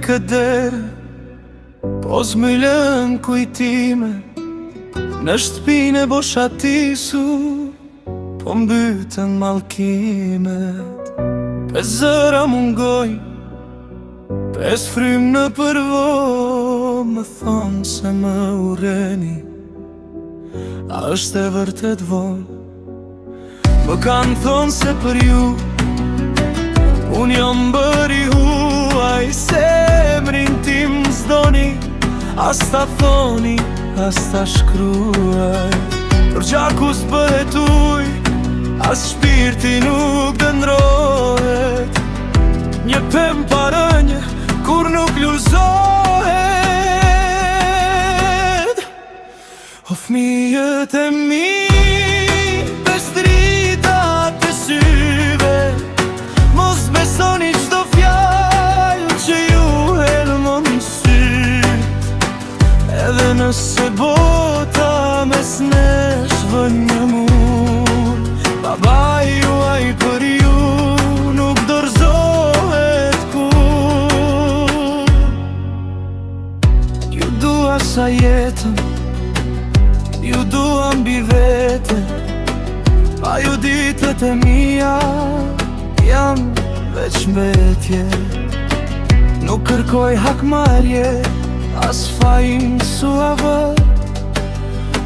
këtë derë, po zmylen kujtime në shtëpinë e boshatisu, po mbytën mallkimet. Pes zëra mungoj, pes frym në përvo, më thonë se më urreni, a është e vërtet vonë. Më kanë thonë se për ju unë jam bëri huaj, se emrin tim zdoni, as ta thoni, as ta shkruaj. Për gjaku s'bëhet uj, as shpirti nuk dëndrohet, një pem parënjë kur nuk luzohet. O fëmijët e mi, pes dritat e syve, mos besoni çdo fjalë që ju helmon syt. Edhe nëse bota mes nesh vën një mur, babai juaj për ju nuk dorëzohet kur. Ju dua sa jetën, ju dua mbi vete, pa ju ditët e mia jam veç mbetje. Nuk kërkoj hakmarrje, as fajin suavë,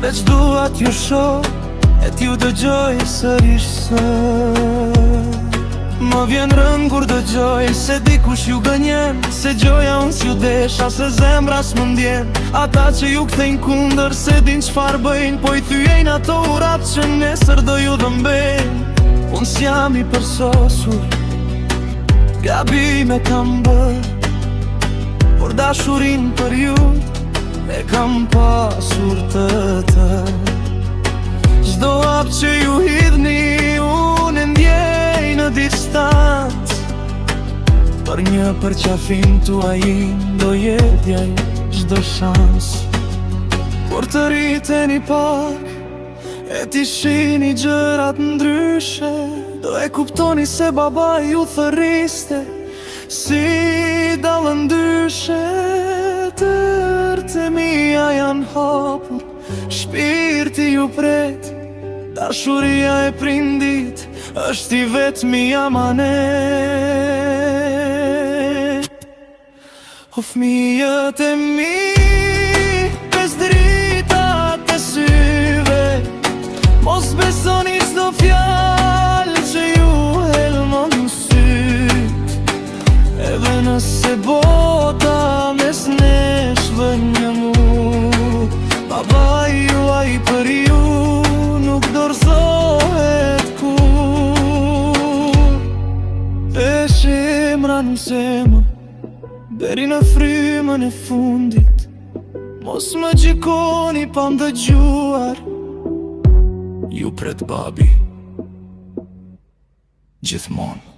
veç dua t'ju shoh e t'ju dëgjoj sërish sot. Më vjen rënd kur dëgjoj se dikush ju gënjen, se gjoja unë s'ju desha, se zemra s'më ndjen. Ata që ju kthejnë kundër se din çfar bëjnë, po i thyejn ato urat që nesër do ju dhëmbejnë. Unë s'jam i përsosur, gabime kam bërë, por dashurin për ju e kam pasur të tërë. Çdo hap që ju hidhni, unë e ndjej në distancë. Për një përqafim tuaj do jetjaj çdo shans. Kur të rriteni pak, e t'i shihni gjërat ndryshe, do e kuptoni se babai ju thërriste, si dallën ndyshe. Tërt e mia janë hapur, shpirti ju pret, dashuria e prindit është i vetmi amanet. O fëmijët e mi, pes dritat e syve, mos besoni çdo fjalë që ju helmon syt. Edhe nëse bota mes nesh vën një mur, babai juaj për ju nuk dorëzohet kur. Pesh emra në zemër, deri në frymën e fundit, mos më gjikoni pa ndëgjuar, ju pret babi gjithmonë.